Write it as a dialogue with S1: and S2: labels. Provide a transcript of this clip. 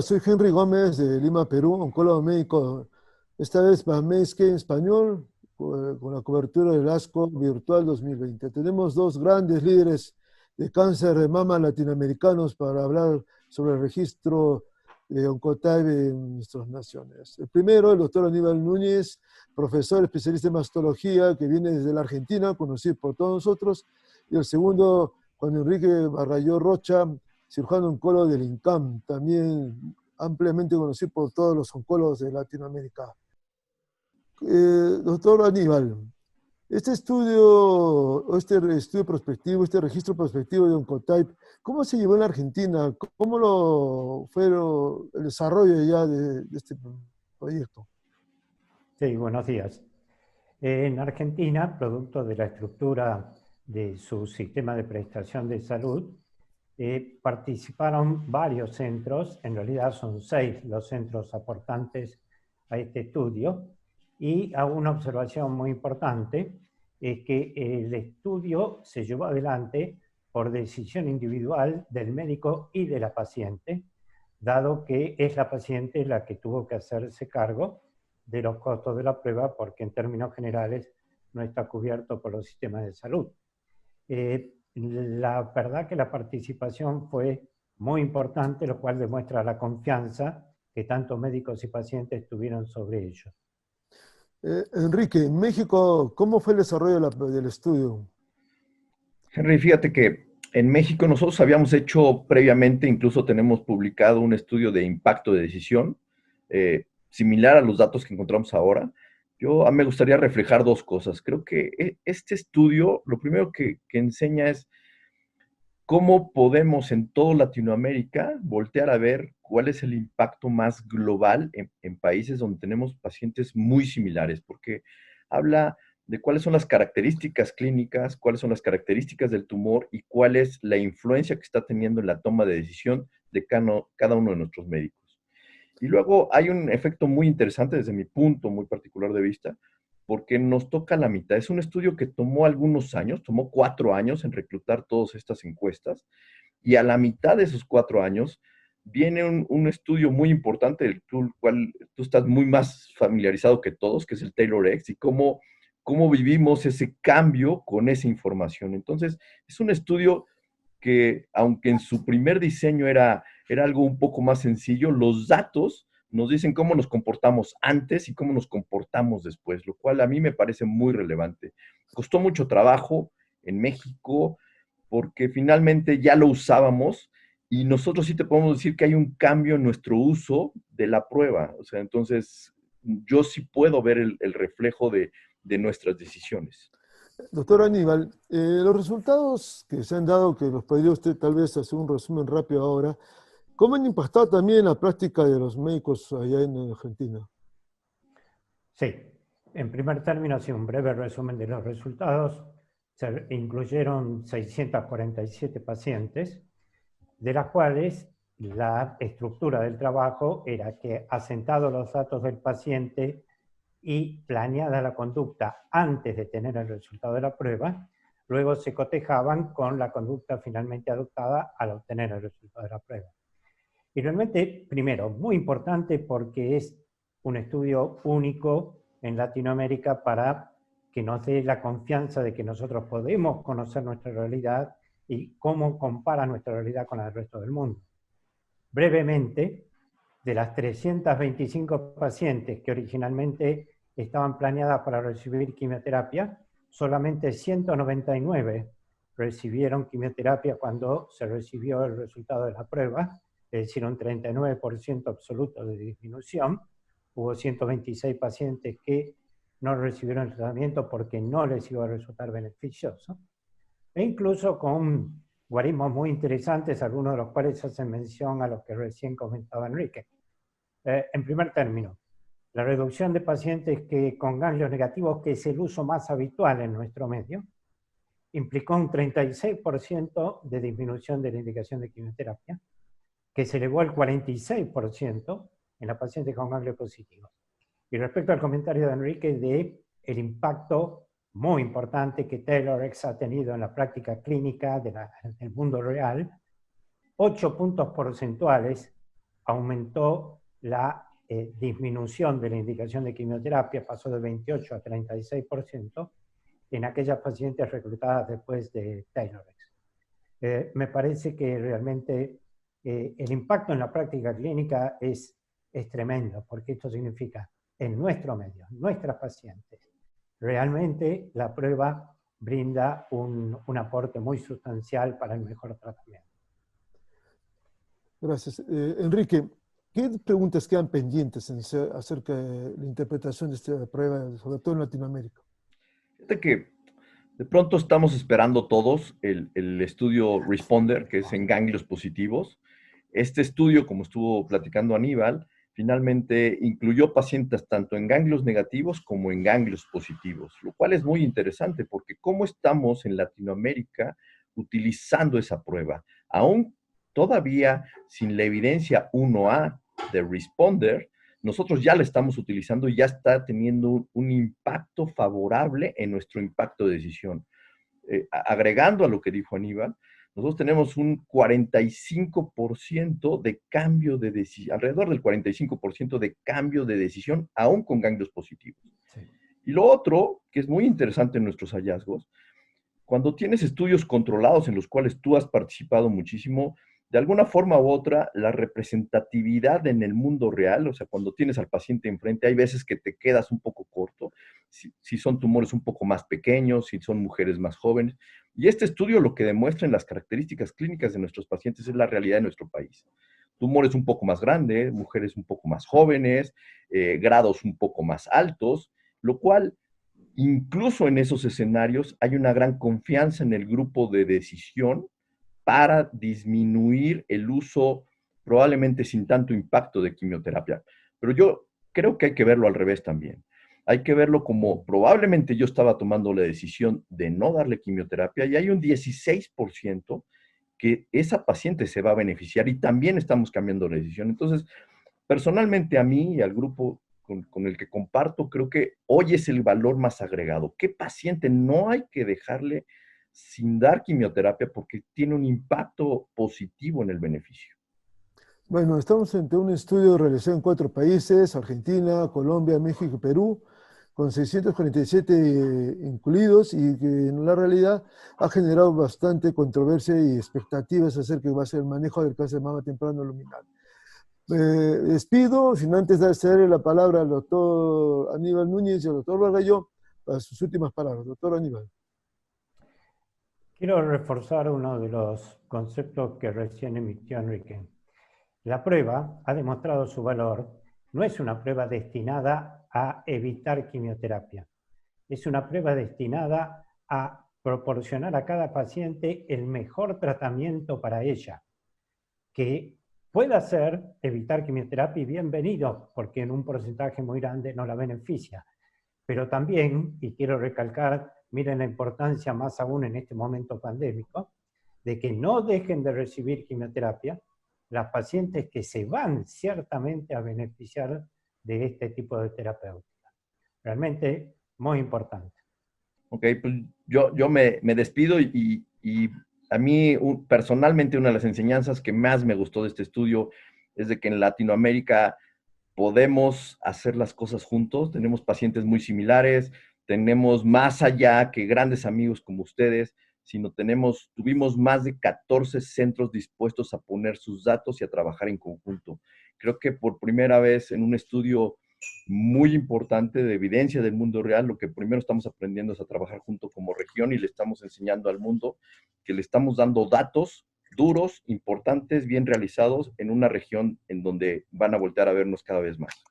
S1: Soy Henry Gómez de Lima, Perú, oncólogo médico, esta vez más que en español, con la cobertura del ASCO Virtual 2020. Tenemos dos grandes líderes de cáncer de mama latinoamericanos para hablar sobre el registro de Oncotype en nuestras naciones. El primero, el doctor Aníbal Núñez, profesor especialista en mastología, que viene desde la Argentina, conocido por todos nosotros. Y el segundo, Juan Enrique Barrayó Rocha, cirujano oncólogo del INCAM, también ampliamente conocido por todos los oncólogos de Latinoamérica. Doctor Aníbal, este estudio prospectivo, este registro prospectivo de Oncotype, ¿cómo se llevó en la Argentina? ¿Cómo fue el desarrollo ya de este proyecto?
S2: Sí, buenos días. En Argentina, producto de la estructura de su sistema de prestación de salud, participaron varios centros, en realidad son 6 los centros aportantes a este estudio, y hago una observación muy importante, es que el estudio se llevó adelante por decisión individual del médico y de la paciente, dado que es la paciente la que tuvo que hacerse cargo de los costos de la prueba, porque en términos generales no está cubierto por los sistemas de salud. La verdad que la participación fue muy importante, lo cual demuestra la confianza que tanto médicos y pacientes tuvieron sobre ello.
S1: Enrique, en México, ¿cómo fue el desarrollo del estudio?
S3: Henry, fíjate que en México nosotros habíamos hecho previamente, incluso tenemos publicado un estudio de impacto de decisión, similar a los datos que encontramos ahora. Me gustaría reflejar dos cosas. Creo que este estudio, lo primero que enseña es cómo podemos en toda Latinoamérica voltear a ver cuál es el impacto más global en países donde tenemos pacientes muy similares, porque habla de cuáles son las características clínicas, cuáles son las características del tumor y cuál es la influencia que está teniendo en la toma de decisión de cada uno de nuestros médicos. Y luego hay un efecto muy interesante desde mi punto muy particular de vista, porque nos toca la mitad. Es un estudio que tomó algunos años, tomó 4 años en reclutar todas estas encuestas, y a la mitad de esos 4 años viene un estudio muy importante, del cual tú estás muy más familiarizado que todos, que es el TAILORx, y cómo vivimos ese cambio con esa información. Entonces, es un estudio que, aunque en su primer diseño era algo un poco más sencillo, los datos nos dicen cómo nos comportamos antes y cómo nos comportamos después, lo cual a mí me parece muy relevante. Costó mucho trabajo en México porque finalmente ya lo usábamos y nosotros sí te podemos decir que hay un cambio en nuestro uso de la prueba. O sea, entonces yo sí puedo ver el reflejo de nuestras decisiones.
S1: Doctor Aníbal, los resultados que se han dado, que nos podría usted tal vez hacer un resumen rápido ahora, ¿cómo han impactado también la práctica de los médicos allá en Argentina?
S2: Sí, en primer término, sí, un breve resumen de los resultados. Se incluyeron 647 pacientes, de las cuales la estructura del trabajo era que, asentados los datos del paciente y planeada la conducta antes de tener el resultado de la prueba, luego se cotejaban con la conducta finalmente adoptada al obtener el resultado de la prueba. Y realmente, primero, muy importante porque es un estudio único en Latinoamérica para que nos dé la confianza de que nosotros podemos conocer nuestra realidad y cómo compara nuestra realidad con la del resto del mundo. Brevemente, de las 325 pacientes que originalmente estaban planeadas para recibir quimioterapia, solamente 199 recibieron quimioterapia cuando se recibió el resultado de la prueba, es decir, un 39% absoluto de disminución. Hubo 126 pacientes que no recibieron el tratamiento porque no les iba a resultar beneficioso. E incluso con guarismos muy interesantes, algunos de los cuales hacen mención a los que recién comentaba Enrique. En primer término, la reducción de pacientes con ganglios negativos, que es el uso más habitual en nuestro medio, implicó un 36% de disminución de la indicación de quimioterapia, que se elevó al 46% en la paciente con ganglios positivos. Y respecto al comentario de Enrique de el impacto muy importante que TAILORx ha tenido en la práctica clínica del mundo real, 8 puntos porcentuales aumentó la disminución de la indicación de quimioterapia, pasó de 28 a 36% en aquellas pacientes reclutadas después de Taylorx. Me parece que realmente el impacto en la práctica clínica es tremendo, porque esto significa en nuestro medio, nuestras pacientes. Realmente la prueba brinda un aporte muy sustancial para el mejor tratamiento.
S1: Gracias. Enrique, ¿qué preguntas quedan pendientes acerca de la interpretación de esta prueba, sobre todo en Latinoamérica?
S3: Fíjate que de pronto estamos esperando todos el estudio Responder, que es en ganglios positivos. Este estudio, como estuvo platicando Aníbal, finalmente incluyó pacientes tanto en ganglios negativos como en ganglios positivos, lo cual es muy interesante porque cómo estamos en Latinoamérica utilizando esa prueba, aún todavía sin la evidencia 1A de Responder, nosotros ya la estamos utilizando y ya está teniendo un impacto favorable en nuestro impacto de decisión. Agregando a lo que dijo Aníbal, nosotros tenemos un 45% de cambio de decisión, alrededor del 45% de cambio de decisión, aún con ganglios positivos. Sí. Y lo otro, que es muy interesante en nuestros hallazgos, cuando tienes estudios controlados en los cuales tú has participado muchísimo, de alguna forma u otra, la representatividad en el mundo real, o sea, cuando tienes al paciente enfrente, hay veces que te quedas un poco corto, si son tumores un poco más pequeños, si son mujeres más jóvenes. Y este estudio lo que demuestra en las características clínicas de nuestros pacientes es la realidad de nuestro país. Tumores un poco más grandes, mujeres un poco más jóvenes, grados un poco más altos, lo cual incluso en esos escenarios hay una gran confianza en el grupo de decisión para disminuir el uso probablemente sin tanto impacto de quimioterapia. Pero yo creo que hay que verlo al revés también. Hay que verlo como probablemente yo estaba tomando la decisión de no darle quimioterapia y hay un 16% que esa paciente se va a beneficiar y también estamos cambiando la decisión. Entonces, personalmente a mí y al grupo con el que comparto, creo que hoy es el valor más agregado. ¿Qué paciente no hay que dejarle sin dar quimioterapia porque tiene un impacto positivo en el beneficio?
S1: Bueno, estamos ante un estudio realizado en 4 países, Argentina, Colombia, México y Perú, con 647 incluidos y que en la realidad ha generado bastante controversia y expectativas acerca de que va a ser el manejo del cáncer de mama temprano luminal. Despido, sin antes de ceder la palabra al doctor Aníbal Núñez y al doctor Bargalló para sus últimas palabras. Doctor Aníbal.
S2: Quiero reforzar uno de los conceptos que recién emitió Enrique. La prueba ha demostrado su valor. No es una prueba destinada a evitar quimioterapia. Es una prueba destinada a proporcionar a cada paciente el mejor tratamiento para ella, que pueda ser evitar quimioterapia y bienvenido, porque en un porcentaje muy grande no la beneficia. Pero también, y quiero recalcar, miren la importancia más aún en este momento pandémico, de que no dejen de recibir quimioterapia las pacientes que se van ciertamente a beneficiar de este tipo de terapéutica. Realmente muy importante.
S3: Ok, pues yo me despido y a mí personalmente una de las enseñanzas que más me gustó de este estudio es de que en Latinoamérica podemos hacer las cosas juntos, tenemos pacientes muy similares, tenemos más allá que grandes amigos como ustedes, sino tuvimos más de 14 centros dispuestos a poner sus datos y a trabajar en conjunto. Creo que por primera vez en un estudio muy importante de evidencia del mundo real, lo que primero estamos aprendiendo es a trabajar junto como región y le estamos enseñando al mundo que le estamos dando datos duros, importantes, bien realizados en una región en donde van a voltear a vernos cada vez más.